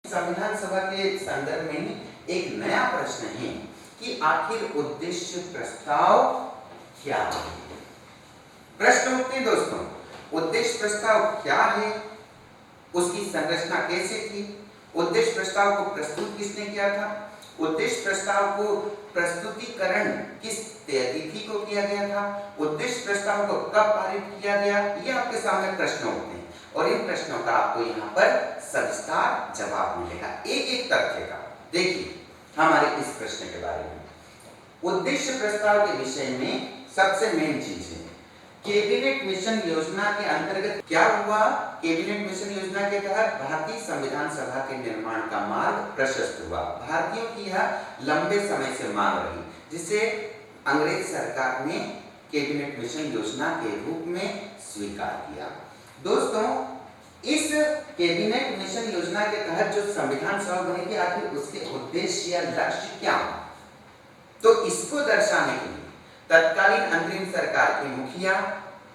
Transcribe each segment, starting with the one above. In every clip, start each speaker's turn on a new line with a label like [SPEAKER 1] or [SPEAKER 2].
[SPEAKER 1] संविधान सभा के संदर्भ में एक नया प्रश्न है कि आखिर उद्देश्य प्रस्ताव क्या है। प्रश्न उठते हैं दोस्तों, उद्देश्य प्रस्ताव क्या है, उसकी संरचना कैसे थी, उद्देश्य प्रस्ताव को प्रस्तुत किसने किया था, उद्देश्य प्रस्ताव को प्रस्तुतिकरण किस तिथि को किया गया था, उद्देश्य प्रस्ताव को कब पारित किया गया, ये आपके सामने प्रश्न होते हैं और इन प्रश्नों का आपको यहाँ पर सविस्तार जवाब मिलेगा एक एक तथ्य का। देखिए हमारे इस प्रश्न के बारे में उद्देश्य प्रस्ताव के विषय में सबसे मेन चीज है कैबिनेट मिशन योजना के अंतर्गत क्या हुआ। कैबिनेट मिशन योजना के तहत भारतीय संविधान सभा के निर्माण का मार्ग प्रशस्त हुआ। भारतीयों की यह लंबे समय से मांग रही, जिसे अंग्रेज सरकार ने कैबिनेट मिशन योजना के रूप में स्वीकार किया। दोस्तों इस कैबिनेट मिशन योजना के तहत जो संविधान सभा बनेगी, आखिर उसके उद्देश्य या लक्ष्य क्या हो, तो इसको दर्शाने के लिए तत्कालीन अंतरिम सरकार के मुखिया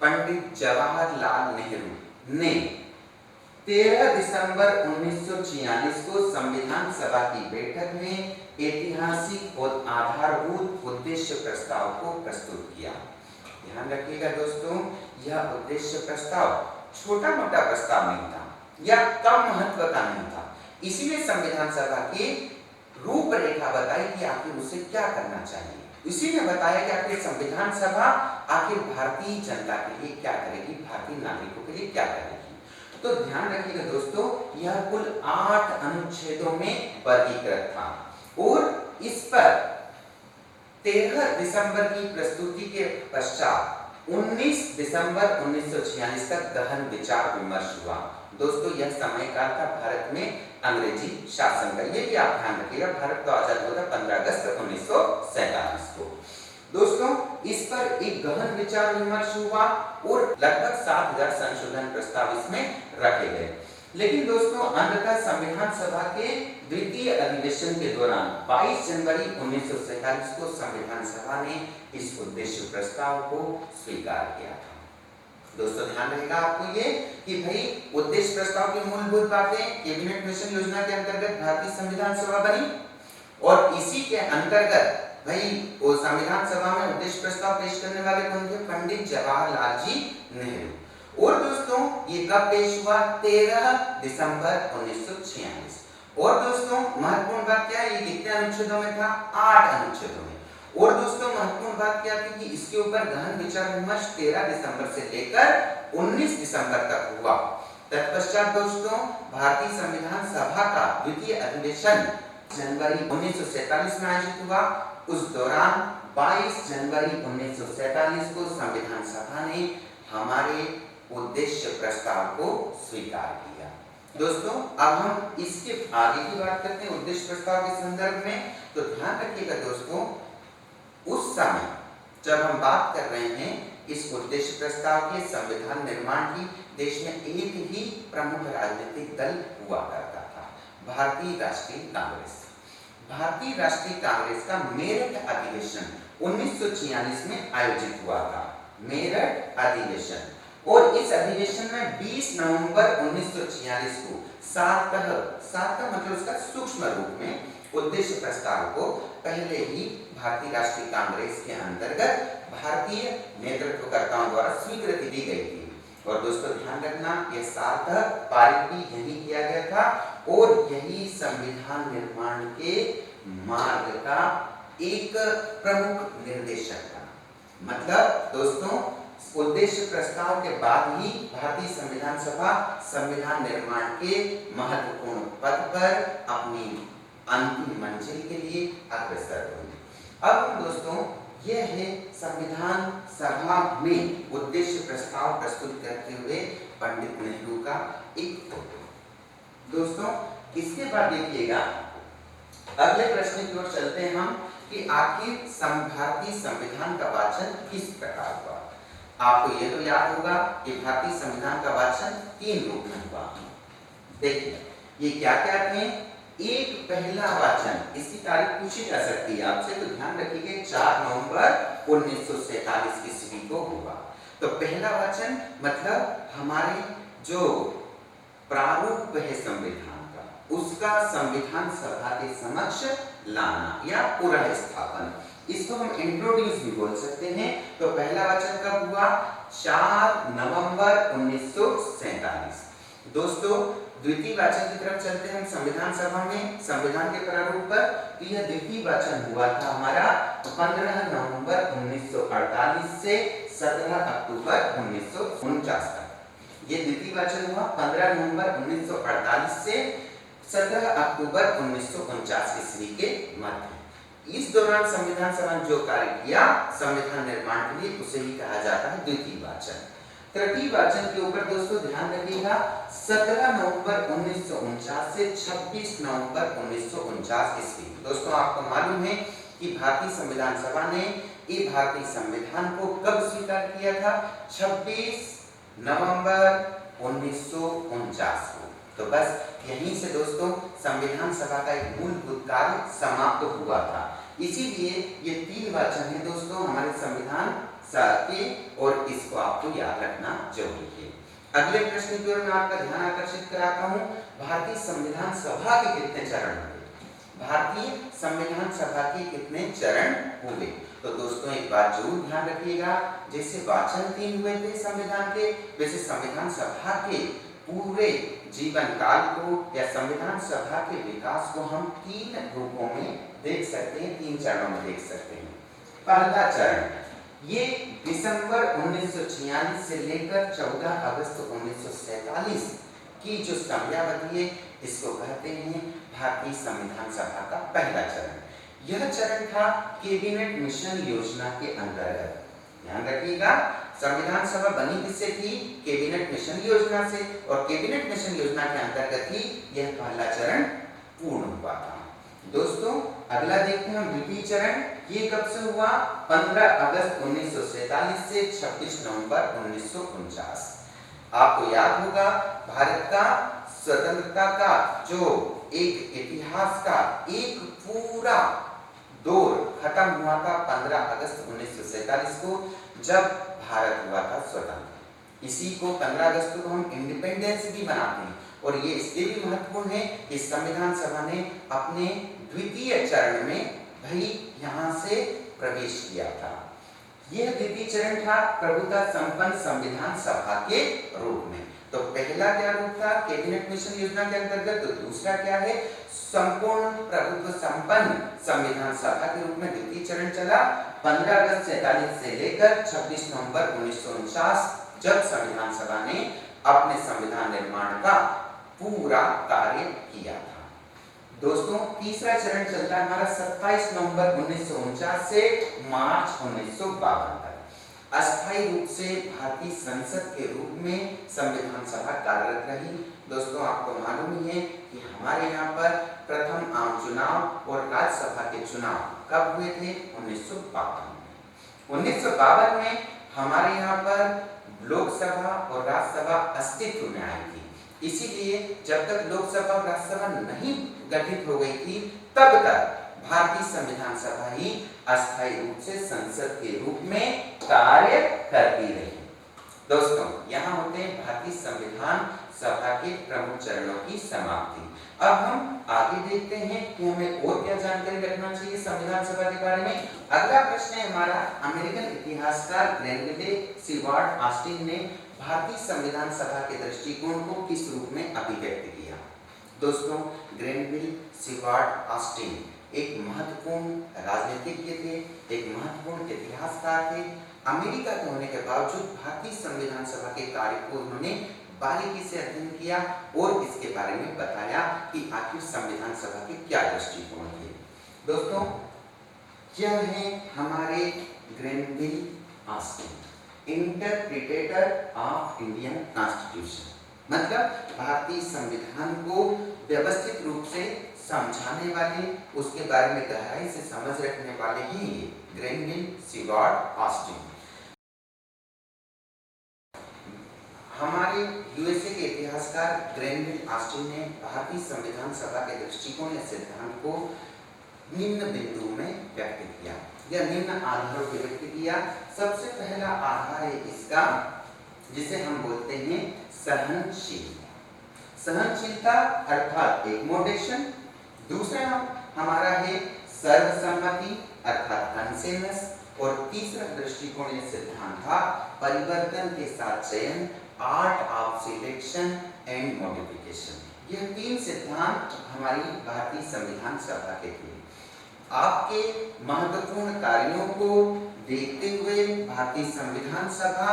[SPEAKER 1] पंडित जवाहरलाल नेहरू ने 13 दिसंबर 1946 को संविधान सभा की बैठक में ऐतिहासिक और आधारभूत उद्देश्य प्रस्ताव को प्रस्तुत किया। ध्यान रखिएगा दोस्तों, यह उद्देश्य प्रस्ताव छोटा मोटा प्रस्ताव नहीं था या कम महत्व का नहीं था। इसीलिए संविधान सभा की रूपरेखा बताई कि आखिर उसे क्या करना चाहिए। इसी ने बताया कि आखिर संविधान सभा आखिर भारतीय जनता के लिए क्या करेगी, भारतीय नागरिकों के लिए क्या करेगी। तो ध्यान रखिएगा दोस्तों, यह कुल 8 अनुच्छेदों में वर्गीकृत था और इस पर 13 दिसंबर की प्रस्तुति के पश्चात 19 दिसंबर 1946 तक गहन विचार विमर्श हुआ। दोस्तों यह समय काल था भारत में अंग्रेजी शासन का, ये भी आप ध्यान रखिएगा। भारत तो आजाद हुआ था 15 अगस्त 1947 को। दोस्तों इस पर एक गहन विचार विमर्श हुआ और लगभग 7000 संशोधन प्रस्ताव इसमें रखे गए। लेकिन दोस्तों अंततः संविधान सभा के द्वितीय अधिवेशन के दौरान 22 जनवरी 1947 को संविधान सभा ने इस उद्देश्य प्रस्ताव को स्वीकार किया था। दोस्तों ध्यान रहेगा आपको ये कि भाई उद्देश्य प्रस्ताव की मूलभूत बातें, कैबिनेट मिशन योजना के अंतर्गत भारतीय संविधान सभा बनी और इसी के अंतर्गत भाई वो संविधान सभा में उद्देश्य प्रस्ताव पेश करने वाले कौन थे, पंडित जवाहरलाल जी नेहरू। और दोस्तों ये कब पेश हुआ, 13 दिसंबर 1946। और दोस्तों महत्वपूर्ण बात क्या है, ये कितने अनुच्छेदों में था, 8 अनुच्छेदों में। और दोस्तों महत्वपूर्ण बात क्या थी कि इसके ऊपर गहन विचार विमर्श 13 दिसंबर से लेकर 19 दिसंबर तक हुआ। तत्पश्चात दोस्तों भारतीय संविधान सभा का द्वितीय अधिवेशन जनवरी 1947 में आयोजित हुआ। उस दौरान 22 जनवरी 1947 को संविधान सभा ने हमारे उद्देश्य प्रस्ताव को स्वीकार किया। दोस्तों अब हम इसके आगे की बात करते हैं उद्देश्य प्रस्ताव के संदर्भ में। तो ध्यान रखिएगा दोस्तों, उस समय जब हम बात कर रहे हैं इस उद्देश्य प्रस्ताव के संविधान निर्माण की, देश में एक ही प्रमुख राजनीतिक दल हुआ करता था, भारतीय राष्ट्रीय कांग्रेस। भारतीय राष्ट्रीय कांग्रेस का मेरठ अधिवेशन 1946 में आयोजित हुआ था, मेरठ अधिवेशन। और इस अधिवेशन में 20 नवंबर 1946 को सातः मतलब उसका सूक्ष्म रूप में उद्देश्य प्रस्ताव को पहले ही भारतीय राष्ट्रीय कांग्रेस के अंतर्गत भारतीय नेतृत्वकर्ताओं द्वारा स्वीकृति दी गई थी। और दोस्तों ध्यान रखना, यह सातः पारित भी यही किया गया था और यही संविधान निर्माण के मार्ग का एक प्रमुख निर्देशक था। मतलब दोस्तों उद्देश्य प्रस्ताव के बाद ही भारतीय संविधान सभा संविधान निर्माण के महत्वपूर्ण पद पर अपनी अंतिम मंजिल के लिए अग्रसर हुई। अब दोस्तों यह है संविधान सभा में उद्देश्य प्रस्ताव प्रस्तुत करते हुए पंडित नेहरू का एक फोटो। दोस्तों इसके बाद देखिएगा अगले प्रश्न की ओर चलते हैं हम कि आखिर भारतीय संविधान का वाचन किस प्रकार हुआ। आपको यह तो याद होगा कि भारतीय संविधान का वाचन 3 रूप में हुआ। देखिए ये क्या क्या थे, एक पहला वाचन, इसकी तारीख पूछी जा सकती है आपसे, तो ध्यान रखिए 4 नवंबर 1947 ईस्वी को हुआ। तो पहला वाचन मतलब हमारे जो प्रारूप है संविधान का उसका संविधान सभा के समक्ष लाना या पुनः स्थापन, इसको हम इंट्रोड्यूस भी बोल सकते हैं। तो पहला वाचन कब हुआ? 4 नवंबर 1947। दोस्तों द्वितीय वाचन की तरफ चलते हैं हम संविधान सभा में संविधान के प्रारूप पर। तो यह द्वितीय वाचन हुआ था हमारा 15 नवंबर 1948 से 17 अक्टूबर 1949 तक। ये द्वितीय वाचन हुआ 15 नवंबर 1948 से 17 अक्टूबर 1949 ईस्वी के मध्य। इस दौरान संविधान सभा ने जो कार्य किया संविधान निर्माण के लिए, उसे ही कहा जाता है द्वितीय वाचन। तृतीय वाचन के ऊपर दोस्तों ध्यान रखिएगा, 17 नवंबर 1949 से 26 नवंबर 1949 ईस्वी। दोस्तों आपको मालूम है कि भारतीय संविधान सभा ने ये भारतीय संविधान को कब स्वीकार किया था? 26 नवंबर 1949 को। तो बस यहीं से दोस्तों संविधान सभा का एक मूलभूत कार्य समाप्त हुआ था। इसीलिए ये 3 वाचन है दोस्तों हमारे संविधान के, और इसको आपको याद रखना जरूरी है। अगले प्रश्न की ओर मैं आपका ध्यान आकर्षित कराता हूँ। भारतीय संविधान सभा के कितने चरण हुए? भारतीय संविधान सभा के कितने चरण हुए? तो दोस्तों एक बात जरूर ध्यान रखिएगा, जैसे वाचन 3 हुए थे संविधान के, वैसे संविधान सभा के पूरे जीवन काल को या संविधान सभा के विकास को हम 3 रूपों में देख सकते हैं, 3 चरणों में देख सकते हैं। पहला चरण ये दिसंबर 1946 से लेकर 14 अगस्त 1947 की जो समयावधि है, इसको कहते हैं भारतीय संविधान सभा का पहला चरण। यह चरण था कैबिनेट मिशन योजना के अंतर्गत। ध्यान रखिएगा, संविधान सभा बनी किससे थी? कैबिनेट मिशन योजना से, और कैबिनेट मिशन योजना के अंतर्गत ही यह पहला चरण पूर्ण हुआ था। दोस्तों अगला देखते हैं हम द्वितीय चरण। ये कब से हुआ? 15 अगस्त 1947 से 26 नवंबर 1949। आपको याद होगा भारत का स्वतंत्रता का जो एक इतिहास का एक पूरा दौर खत्म हुआ था 15 अगस्त 1947 को, जब भारत हुआ था स्वतंत्र। इसी को 15 अगस्त को हम इंडिपेंडेंस भी मनाते हैं, और ये इसलिए भी महत्वपूर्ण है कि संविधान सभा ने अपने द्वितीय चरण में भाई यहाँ से प्रवेश किया था। यह द्वितीय चरण था प्रभुता संपन्न संविधान सभा के रूप में। तो पहला क्या रूप था? कैबिनेट मिशन योजना के अंतर्गत। तो दूसरा क्या है? संपूर्ण प्रभुत्व संपन्न संविधान सभा के रूप में द्वितीय चरण चला 15 अगस्त 47 से लेकर 26 नवंबर 1949, जब संविधान सभा ने अपने संविधान निर्माण का पूरा कार्य किया था। दोस्तों तीसरा चरण चलता है हमारा 27 नवंबर 1949 से मार्च 1952 तक। अस्थायी रूप से भारतीय संसद के रूप में संविधान सभा कार्यरत रही। दोस्तों आपको मालूम ही है कि हमारे यहाँ पर प्रथम आम चुनाव और राज्यसभा के चुनाव कब हुए थे? 1952 में। 1952 में हमारे यहाँ पर लोकसभा और राज्यसभा अस्तित्व में आई थी। इसीलिए जब तक लोकसभा और राज्यसभा नहीं गठित हो गई थी, तब तक भारतीय संविधान सभा ही अस्थायी रूप से संसद के रूप में कार्य करती रही। दोस्तों यहाँ होते हैं भारतीय संविधान सभा के प्रमुख चरणों की समाप्ति। अब हम आगे देखते हैं कि हमें और क्या जानकारी रखना चाहिए संविधान सभा के बारे में। अगला प्रश्न है हमारा, अमेरिकन इतिहासकार ग्रेनविले सीवार्ड ऑस्टिन ने भारतीय संविधान सभा के दृष्टिकोण को किस रूप में अभिव्यक्त किया? दोस्तों ग्रेनविले सीवार्ड ऑस्टिन एक महत्वपूर्ण राजनीतिज्ञ थे, एक महत्वपूर्ण इतिहासकार थे। अमेरिका के होने के बावजूद भारतीय संविधान सभा के कार्य को उन्होंने बारीकी से अध्ययन किया और इसके बारे में बताया कि आखिर संविधान सभा के क्या दृष्टिकोण थे। दोस्तों यह है हमारे ग्रेनविले Austin, interpreter of Indian constitution. मतलब भारतीय संविधान को व्यवस्थित रूप से समझाने वाले, उसके बारे में गहराई से समझ रखने वाले ही ग्रेनविले सीवार्ड ऑस्टिन। हमारे यूएसए के इतिहासकार ग्रेनविले ऑस्टिन ने भारतीय संविधान सभा के दृष्टिकोण या सिद्धांत को निम्न बिंदु में व्यक्त किया या निम्न आधारों पर व्यक्त किया। सबसे पहला आधार है इसका, जिसे हम बोलते हैं सहनशीलता। सहनशीलता अर्थात एकमोडेशन। दूसरा हमारा है सर्वसम्मति अर्थात कंसेंसस। और तीसरा दृष्टिकोण या सिद्धांत था परिवर्तन के साथ चयन, art of selection and modification. यह तीन सिद्धांत हमारी भारतीय संविधान सभा के थे। आपके महत्वपूर्ण कार्यों को देखते हुए भारतीय संविधान सभा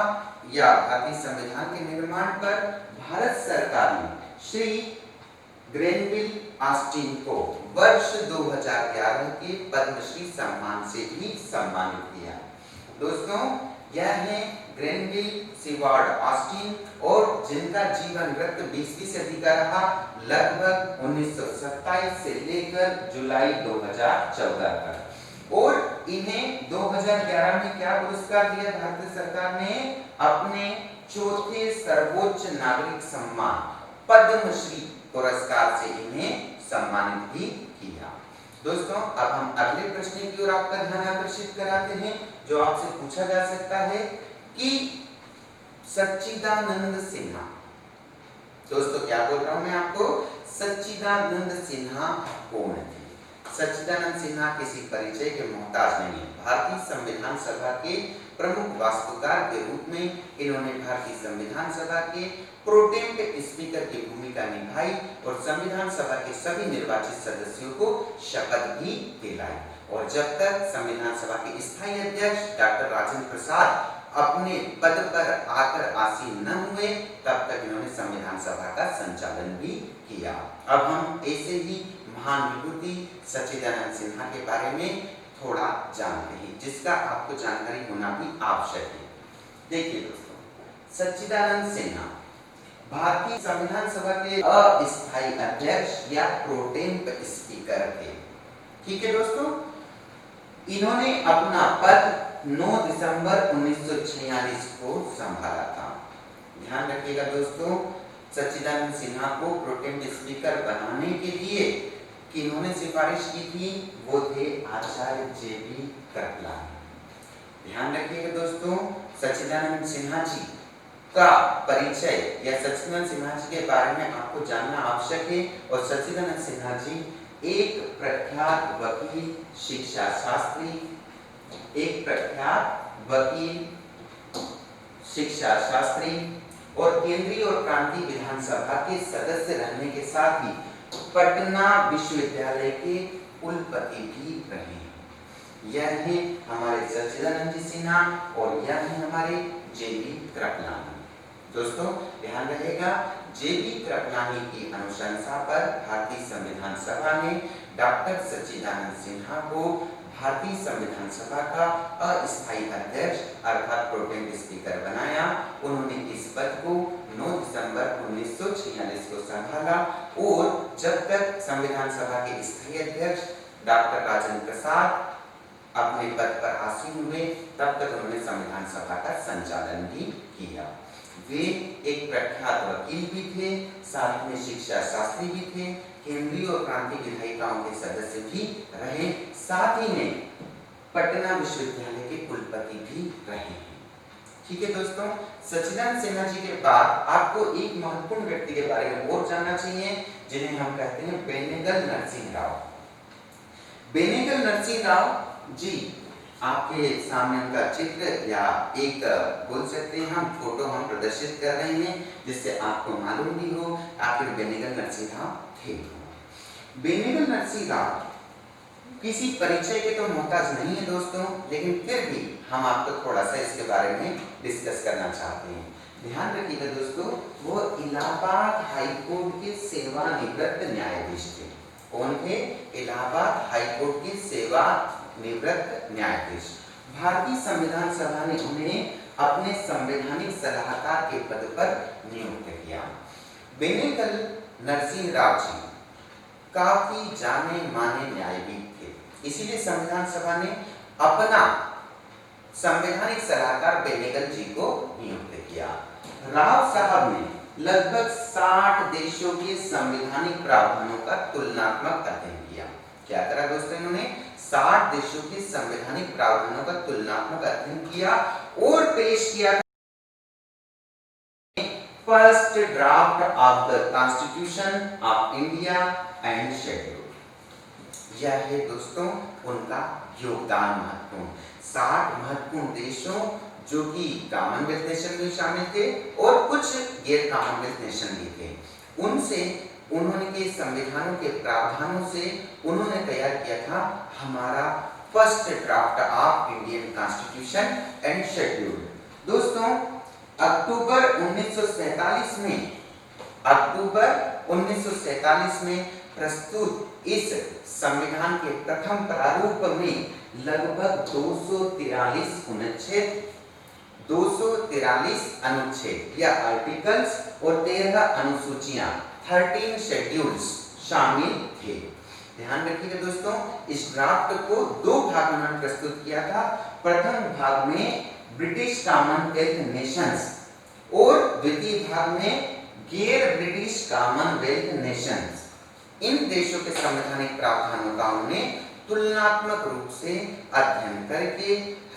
[SPEAKER 1] या भारतीय संविधान के निर्माण पर भारत सरकार ने श्री ग्रेनविल ऑस्टिन को वर्ष 2011 के पद्मश्री सम्मान से भी सम्मानित किया। दोस्तों, यह है ग्रेनविल सीवार्ड ऑस्टिन और जिनका जीवन वृत्त 20वीं सदी का रहा, लगभग 1927 से लेकर जुलाई 2014 तक। और इन्हें 2011 में क्या पुरस्कार दिया भारत सरकार ने? अपने चौथे सर्वोच्च नागरिक सम्मान पद्मश्री पुरस्कार से इन्हें सम्मानित भी किया। दोस्तों, अब हम अगले प्रश्न की ओर आपका ध्यान आकर्षित कराते हैं, जो आपसे पूछा जा सकता है कि सच्चिदानंद सिन्हा, दोस्तों क्या बोल रहा हूं मैं आपको, सच्चिदानंद सिन्हा कौन थे? सच्चिदानंद सिन्हा किसी परिचय के मोहताज नहीं है। भारतीय संविधान सभा के प्रमुख वास्तुकार के रूप में इन्होंने भारतीय संविधान सभा के प्रोटेम्प्ट स्पीकर की भूमिका निभाई और संविधान सभा के सभी निर्वाचित सदस्यों को शपथ भी दिलाई। और जब तक संविधान सभा के स्थायी अध्यक्ष डॉक्टर राजेंद्र प्रसाद अपने पद पर आकर आसीन न हुए, तब तक इन्होंने संविधान सभा का संचालन भी किया। अब हम ऐसे ही महान विभूति सच्चिदानंद सिन्हा के बारे में थोड़ा जानते हैं, जिसका आपको जानकारी होना भी आवश्यक है। देखिए दोस्तों, सच्चिदानंद सिन्हा भारतीय संविधान सभा के अस्थायी अध्यक्ष या प्रोटेम्प्ट स्पीकर थे। ठीक है दोस्तों, इन्होंने अपना पद 9 दिसंबर 1946 को संभाला था। ध्यान रखिएगा दोस्तों, सच्चिदानंद सिन्हा को प्रोटेम्प्ट स्पीकर बनाने के लिए किन्होंने सिफारिश की थी? वो थे आचार्य जेबी कृपलानी। ध्यान रखिएगा दोस्तों, सच्चिदानंद सिन्हा जी का परिचय या सच्चिदानंद सिन्हा जी के बारे में आपको जानना आवश्यक है। और सच्चिदानंद सिन्हा जी एक प्रख्यात वकील, शिक्षा शास्त्री, एक प्रख्यात वकील, शिक्षा शास्त्री और केंद्रीय और प्रांतीय विधानसभा के सदस्य रहने के साथ ही पटना विश्वविद्यालय के कुलपति भी रहे। यह है हमारे सच्चिदानंद सिन्हा और यह है हमारे जेबी कृपलानी। दोस्तों ध्यान रहेगा, जेबी कृपलानी की अनुशंसा पर भारतीय संविधान सभा ने डॉक्टर सच्चिदानंद सिन्हा को भारतीय संविधान सभा का अस्थायी अध्यक्ष अर्थात प्रोटेम्प्ट स्पीकर बनाया। उन्होंने इस पद को 9 दिसंबर 1946 को संभाला और जब तक संविधान सभा के स्थायी अध्यक्ष डॉक्टर राजेंद्र प्रसाद अपने पद पर आसीन हुए, तब तक उन्होंने संविधान सभा का संचालन भी किया। वे एक प्रख्यात वकील भी थे, साथ में शिक्षा शास्त्री भी थे, केंद्रीय और प्रांतीय विधायिकाओं के सदस्य भी रहे, साथ ही में पटना विश्वविद्यालय के कुलपति भी रहे। ठीक है दोस्तों, सच्चिदानंद सिन्हा जी के बाद आपको एक महत्वपूर्ण व्यक्ति के बारे में और जानना चाहिए, जिन्हें हम कहते हैं बेनेगल नरसिंह राव। बेनेगल नरसिंह राव जी, आपके सामने उनका चित्र या एक बोल सकते हैं हम फोटो हम प्रदर्शित कर रहे हैं, जिससे आपको मालूम भी हो आखिर बेनेगल नरसिंह राव थे। बेनेगल नरसिंह राव किसी परिचय के तो मोहताज नहीं है दोस्तों, लेकिन फिर भी हम आपको थोड़ा सा इसके बारे में डिस्कस करना चाहते हैं। ध्यान रखिएगा दोस्तों, वो इलाहाबाद हाई कोर्ट के सेवानिवृत्त न्यायाधीश थे। कौन थे? इलाहाबाद हाई कोर्ट के सेवानिवृत्त न्यायाधीश। भारतीय संविधान सभा ने उन्हें अपने संवैधानिक सलाहकार के पद पर नियुक्त किया। बेनेगल नरसिंह राव जी काफी जाने माने न्यायविद थे, इसीलिए संविधान सभा ने अपना संवैधानिक सलाहकार बेनेगल जी को नियुक्त किया। राव साहब ने लगभग 60 देशों के संवैधानिक प्रावधानों का तुलनात्मक अध्ययन किया। क्या करा दोस्तों? इन्होंने 60 देशों के संवैधानिक प्रावधानों का तुलनात्मक अध्ययन किया और पेश किया first draft of the constitution of India and schedule. यह है दोस्तों उनका योगदान महत्वपूर्ण। 60 महत्वपूर्ण देशों जो कि कॉमनवेल्थ नेशन में शामिल थे और कुछ गैर कॉमनवेल्थ नेशन भी थे, उनसे उन्होंने के संविधानों के प्रावधानों से उन्होंने तैयार किया था हमारा first draft of Indian constitution and schedule. दोस्तों अक्टूबर 1947 में प्रस्तुत इस संविधान के प्रथम प्रारूप में लगभग 243 अनुच्छेद या आर्टिकल्स और 13 अनुसूचियां 13 शेड्यूल्स शामिल थे। ध्यान रखिएगा दोस्तों, इस ड्राफ्ट को 2 भागों में प्रस्तुत किया था। प्रथम भाग में ब्रिटिश कॉमनवेल्थ नेशंस और द्वितीय भाग में गैर ब्रिटिश कॉमनवेल्थ नेशंस। इन देशों के संवैधानिक प्रावधानों का उन्होंने तुलनात्मक रूप से अध्ययन करके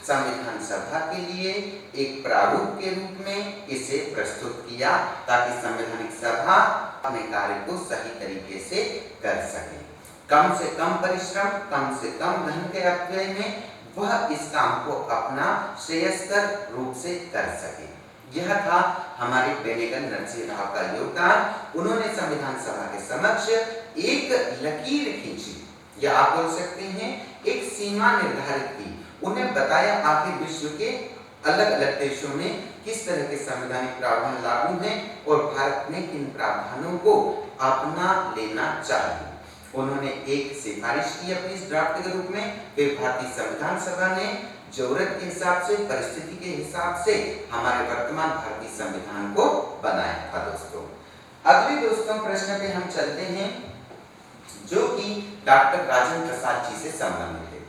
[SPEAKER 1] संविधान सभा के लिए एक प्रारूप के रूप में इसे प्रस्तुत किया ताकि संवैधानिक सभा अपने कार्य को सही तरीके से कर सके। कम से कम परिश्रम, कम से कम धन के अपव्यय में वह इस काम को अपना श्रेयस्कर रूप से कर सके। यह था हमारे बेनेगल नरसिंह राव का योगदान। उन्होंने संविधान सभा के समक्ष एक लकीर खींची या आप बोल सकते हैं एक सीमा निर्धारित की। उन्हें बताया आखिर विश्व के अलग अलग देशों में किस तरह के संवैधानिक प्रावधान लागू हैं और भारत में किन प्रावधानों को अपना लेना चाहिए। उन्होंने एक सिफारिश की अपनी इस ड्राफ्ट के रूप में। फिर भारतीय संविधान सभा ने जरूरत के हिसाब से, परिस्थिति के हिसाब से हमारे वर्तमान भारतीय संविधान को बनाया था। दोस्तों अगले प्रश्न पे हम चलते हैं जो कि डॉक्टर राजेंद्र प्रसाद जी से संबंधित है।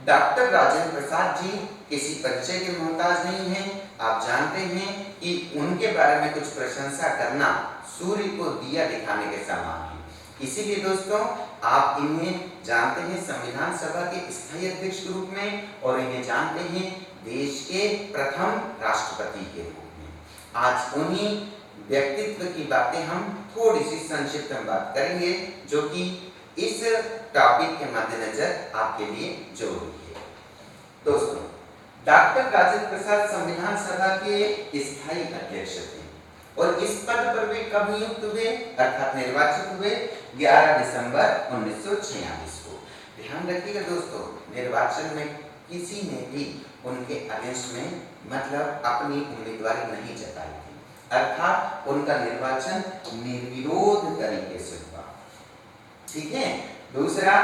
[SPEAKER 1] डॉक्टर राजेंद्र प्रसाद जी किसी परिचय के मोहताज नहीं हैं। आप जानते हैं कि उनके बारे में कुछ प्रशंसा करना सूर्य को दिया दिखाने के समान है। इसीलिए दोस्तों आप इन्हें जानते हैं संविधान सभा के स्थायी अध्यक्ष के रूप में और इन्हें जानते हैं देश के प्रथम राष्ट्रपति के रूप में। आज उन्हीं व्यक्तित्व की बातें हम थोड़ी सी संक्षिप्त में बात करेंगे जो कि इस टॉपिक के मद्देनजर आपके लिए जरूरी है। दोस्तों डॉक्टर राजेंद्र प्रसाद संविधान सभा के स्थायी अध्यक्ष थे और इस पद पर वे कब नियुक्त हुए अर्थात निर्वाचित हुए 11 दिसंबर 1946 को। ध्यान रखिएगा दोस्तों, निर्वाचन में किसी ने भी उनके अगेंस्ट में मतलब अपनी उम्मीदवारी नहीं जताई थी, अर्थात उनका निर्वाचन निर्विरोध तरीके से हुआ। ठीक है। दूसरा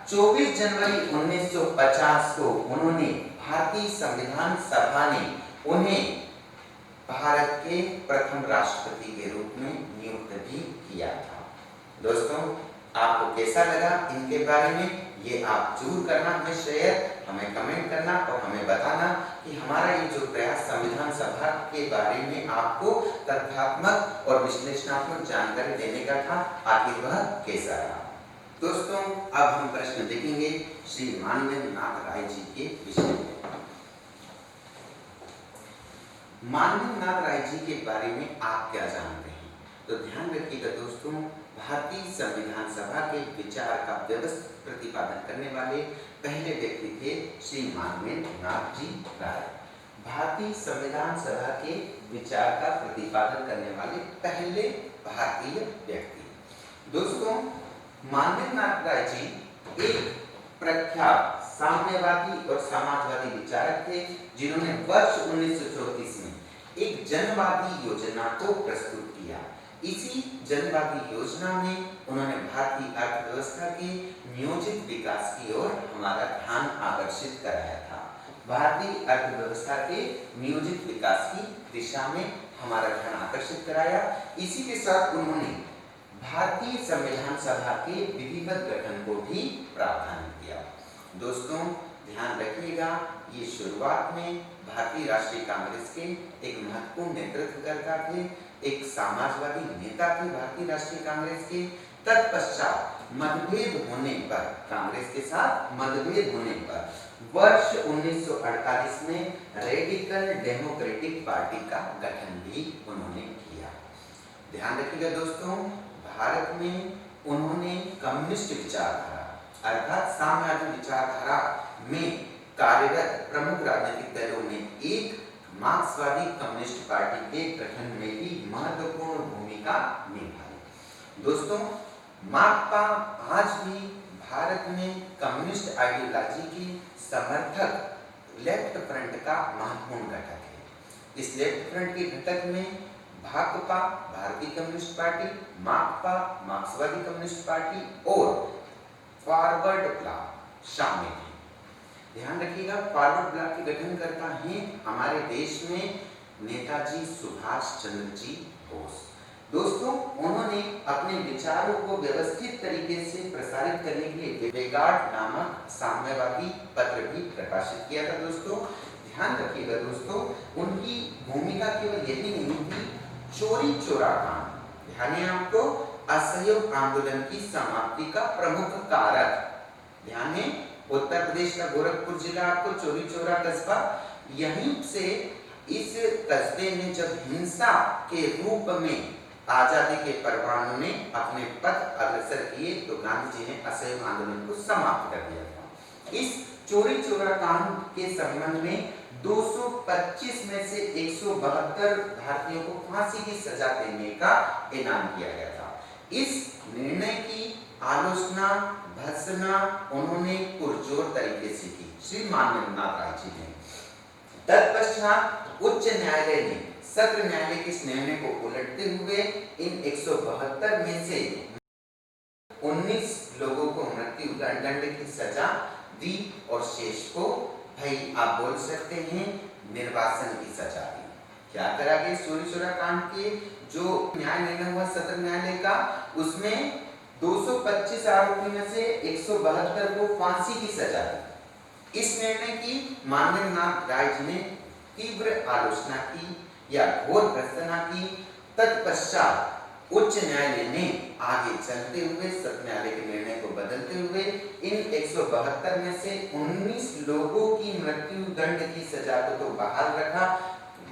[SPEAKER 1] 24 जनवरी 1950 को उन्होंने भारतीय संविधान सभा ने उन्हें भारत के प्रथम राष्ट्रपति के रूप में नियुक्त भी किया था। दोस्तों आपको कैसा लगा इनके बारे में ये आप जरूर करना, हमें शेयर, हमें कमेंट करना और हमें बताना कि हमारा ये जो प्रयास संविधान सभा के बारे में आपको तथ्यात्मक और विश्लेषणात्मक जानकारी देने का था, आखिर वह कैसा रहा। दोस्तों अब हम प्रश्न देखेंगे श्री मानवेंद्र नाथ राय जी के विषय में। मानवेंद्र नाथ राय जी के बारे में आप क्या जानते हैं? तो ध्यान रखिएगा दोस्तों, भारतीय संविधान सभा के विचार का व्यवस्थित प्रतिपादन करने वाले पहले व्यक्ति थे श्री मानवेंद्र नाथ जी राय। भारतीय संविधान सभा के विचार का प्रतिपादन करने वाले पहले भारतीय व्यक्ति। दोस्तों मानवेंद्र नाथ राय जी एक प्रख्यात साम्यवादी और समाजवादी विचारक थे जिन्होंने वर्ष 1934 में एक जनवादी योजना को प्रस्तुत किया। इसी जनवादी योजना में उन्होंने भारतीय अर्थव्यवस्था के नियोजित विकास की ओर हमारा ध्यान आकर्षित कराया था। भारतीय अर्थव्यवस्था के नियोजित विकास की दिशा में हमारा ध्यान आकर्षित कराया। इसी के साथ उन्होंने भारतीय संविधान सभा के विधिवत गठन को भी प्रावधान किया। दोस्तों ध्यान रखिएगा, ये शुरुआत में भारतीय राष्ट्रीय कांग्रेस के एक महत्वपूर्ण नेतृत्वकर्ता थे, एक समाजवादी नेता थे भारतीय राष्ट्रीय कांग्रेस के। तत्पश्चात मतभेद होने पर, कांग्रेस के साथ मतभेद होने पर वर्ष 1948 में रेडिकल डेमोक्रेटिक पार्टी का गठन भी उन्होंने किया। ध्यान रखिएगा दोस्तों, भारत में उन्होंने कम्युनिस्ट विचारधारा अर्थात साम्यवादी विचारधारा में कार्यरत प्रमुख राजनीतिक दलों में एक मार्क्सवादी कम्युनिस्ट पार्टी के गठन में भी महत्वपूर्ण भूमिका निभाई। दोस्तों, माकपा आज भी भारत में कम्युनिस्ट आइडियोलॉजी की समर्थक लेफ्ट फ्रंट का महत्वपूर्ण घटक है। इस लेफ्ट फ्रंट के घटक में भाकपा भारतीय कम्युनिस्ट पार्टी, माकपा मार्क्सवादी कम्युनिस्ट पार्टी और फॉरवर्ड ब्लॉक शामिल है। ध्यान रखिएगा, फॉरवर्ड ब्लॉक के गठनकर्ता हैं हमारे देश में नेताजी सुभाष चंद्र जी बोस। दोस्तों, उन्होंने अपने विचारों को व्यवस्थित तरीके से प्रसारित करने के लिए वेगार्ड नामक साम्यवादी पत्र भी प्रकाशित किया था। दोस्तों, ध्यान रखिएगा दोस्तों, उनकी भूमिका केवल यही नहीं थी चोरी चोरा कांड, ध्यान आपको असहयोग आंदोलन की समाप्ति का प्रमुख कारक। ध्यान है, उत्तर प्रदेश का गोरखपुर जिला आपको चोरी चोरा कस्बा, यहीं से इस कस्बे में जब हिंसा के रूप में आजादी के परवानों ने अपने पथ अग्रसर किए तो गांधी जी ने असहयोग आंदोलन को समाप्त कर दिया था। इस चोरी चोरा कांड के संबंध में 225 में से 172 भारतीयों को फांसी की सजा देने का ऐलान किया गया था। इस निर्णय की आलोचना भर्त्सना उन्होंने पुरजोर तरीके से की श्री मानवेंद्रनाथ राय जी ने। तत्पश्चात उच्च न्यायालय ने सत्र न्यायालय के इस निर्णय को उलटते हुए इन 172 में से 19 लोगों को मृत्यु दंड की सजा दी और शेष को भाई आप बोल सकते हैं निर्वासन की सजा दी। क्या करा गया? चोरी चोरा कांड के जो न्याय निर्णय हुआ सत्र न्यायालय का, उसमें 225 आरोपी में से 172 को फांसी की सजा दी। इस निर्णय की मानवेंद्रनाथ राय जी ने तीव्र आलोचना की या घोर भर्त्सना की। तत्पश्चात उच्च न्यायालय ने आगे चलते हुए सत्र न्यायालय के निर्णय को बदलते हुए इन 172 में से 19 लोगों की मृत्यु दंड की सजा को तो बहाल रखा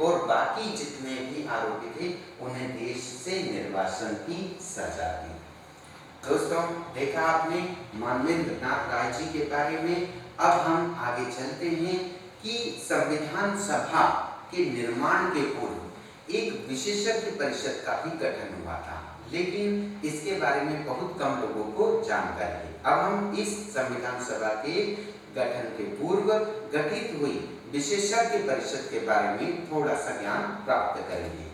[SPEAKER 1] और बाकी जितने भी आरोपी थे उन्हें देश से निर्वासन की सजा दी। दोस्तों, देखा आपने मानवेंद्रनाथ राय जी के बारे में। अब हम आगे चलते हैं कि संविधान सभा के निर्माण के पूर्व एक विशेषज्ञ परिषद का भी गठन हुआ था, लेकिन इसके बारे में बहुत कम लोगों को जानकारी है। अब हम इस संविधान सभा के गठन के पूर्व गठित हुई विशेषज्ञ परिषद के बारे में थोड़ा सा ज्ञान प्राप्त करेंगे।